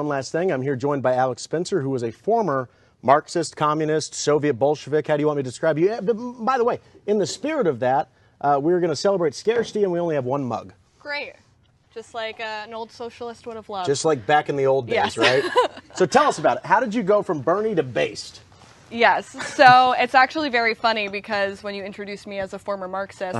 one last thing. I'm here joined by Alex Spencer, who was a former Marxist, communist, Soviet Bolshevik. How do you want me to describe you? By the way, in the spirit of that, we're going to celebrate scarcity, and we only have one mug. Great. Just like an old socialist would have loved. Just like back in the old days, Yes. right? So tell us about it. How did you go from Bernie to based? Yes. So it's actually very funny because when you introduced me as a former Marxist,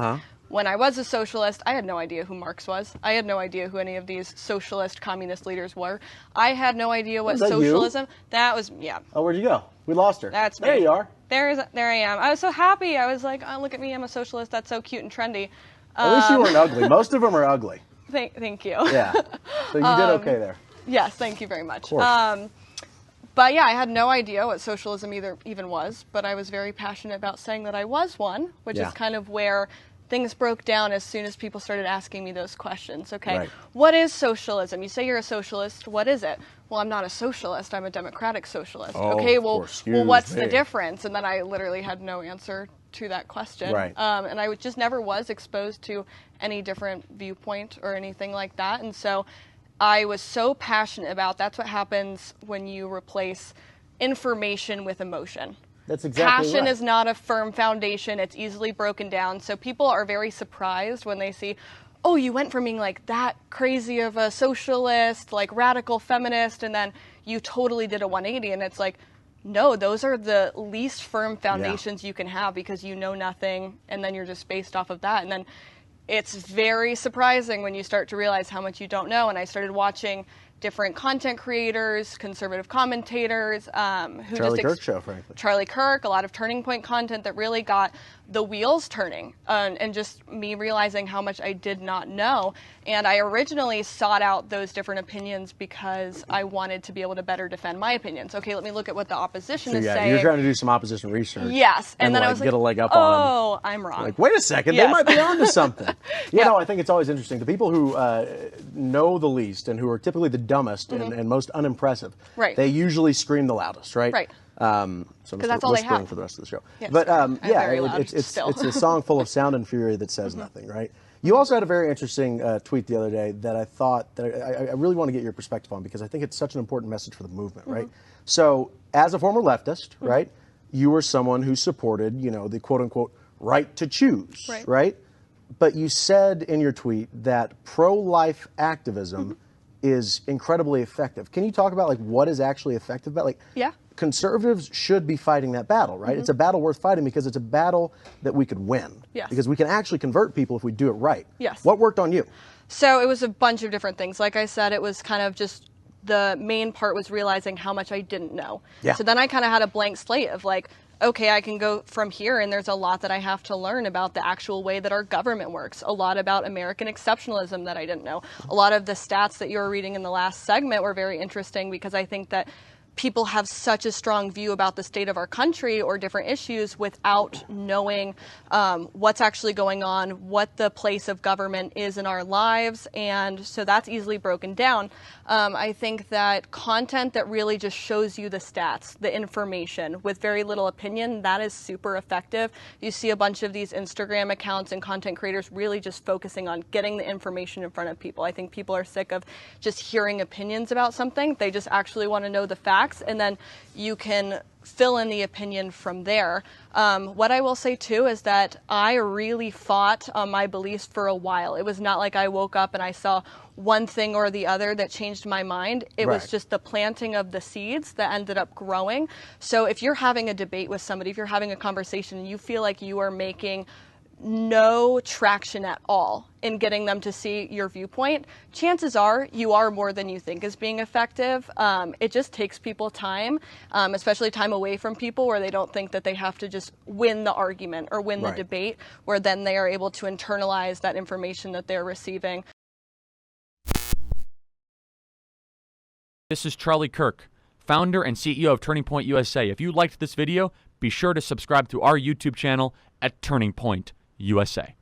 when I was a socialist, I had no idea who Marx was. I had no idea who any of these socialist, communist leaders were. I had no idea what socialism. You? That was, yeah. Oh, where'd you go? We lost her. That's me. There you are. There I am. I was so happy. I was like, oh, look at me. I'm a socialist. That's so cute and trendy. At least you weren't ugly. Most of them are ugly. Thank you. Yeah. So you did okay there. Yes, thank you very much. Of course. But yeah, I had no idea what socialism even was, but I was very passionate about saying that I was one, which is kind of where things broke down as soon as people started asking me those questions. Okay, What is socialism? You say you're a socialist. What is it? Well, I'm not a socialist. I'm a democratic socialist. Oh, okay, well, what's me. the difference? And then I literally had no answer to that question. Right. And I just never was exposed to any different viewpoint or anything like that. And so I was so passionate about that's what happens when you replace information with emotion. That's exactly Passion right. is not a firm foundation. It's easily broken down. So people are very surprised when they see, oh, you went from being like that crazy of a socialist, like radical feminist, and then you totally did a 180. And it's like, no, those are the least firm foundations you can have because you know nothing, and then you're just based off of that. And then it's very surprising when you start to realize how much you don't know. And I started watching different content creators, conservative commentators, who Charlie Kirk show, frankly. Charlie Kirk, a lot of Turning Point content that really got the wheels turning, and just me realizing how much I did not know. And I originally sought out those different opinions because I wanted to be able to better defend my opinions. Okay, let me look at what the opposition is saying. You're trying to do some opposition research. Yes, and then like, I was like, get a leg up on them. oh, I'm wrong. Like, wait a second, they might be onto something. You know, I think it's always interesting. The people who know the least and who are typically the dumbest and most unimpressive, they usually scream the loudest, right? Right. So I'm that's all they whispering have for the rest of the show. Yes, but very loud it's still. a song full of sound and fury that says nothing, right? You also had a very interesting tweet the other day that I thought that I really want to get your perspective on because I think it's such an important message for the movement, right? So as a former leftist, right, you were someone who supported, you know, the quote unquote right to choose, right? But you said in your tweet that pro-life activism is incredibly effective. Can you talk about like what is actually effective about conservatives should be fighting that battle, right? It's a battle worth fighting because it's a battle that we could win. Yes. Because we can actually convert people if we do it right. Yes. What worked on you? So it was a bunch of different things. Like I said, it was kind of just the main part was realizing how much I didn't know. Yeah. So then I kind of had a blank slate of like, okay, I can go from here and there's a lot that I have to learn about the actual way that our government works, a lot about American exceptionalism that I didn't know. A lot of the stats that you were reading in the last segment were very interesting because I think that people have such a strong view about the state of our country or different issues without knowing what's actually going on, what the place of government is in our lives, and so that's easily broken down. I think that content that really just shows you the stats, the information, with very little opinion, that is super effective. You see a bunch of these Instagram accounts and content creators really just focusing on getting the information in front of people. I think people are sick of just hearing opinions about something. They just actually want to know the facts, and then you can fill in the opinion from there. What I will say too is that I really fought on my beliefs for a while. It was not like I woke up and I saw one thing or the other that changed my mind. It was just the planting of the seeds that ended up growing. So if you're having a debate with somebody, if you're having a conversation and you feel like you are making no traction at all in getting them to see your viewpoint, chances are you are more than you think is being effective. It just takes people time, especially time away from people where they don't think that they have to just win the argument or win the debate, where then they are able to internalize that information that they're receiving. This is Charlie Kirk, founder and CEO of Turning Point USA. If you liked this video, be sure to subscribe to our YouTube channel at Turning Point USA.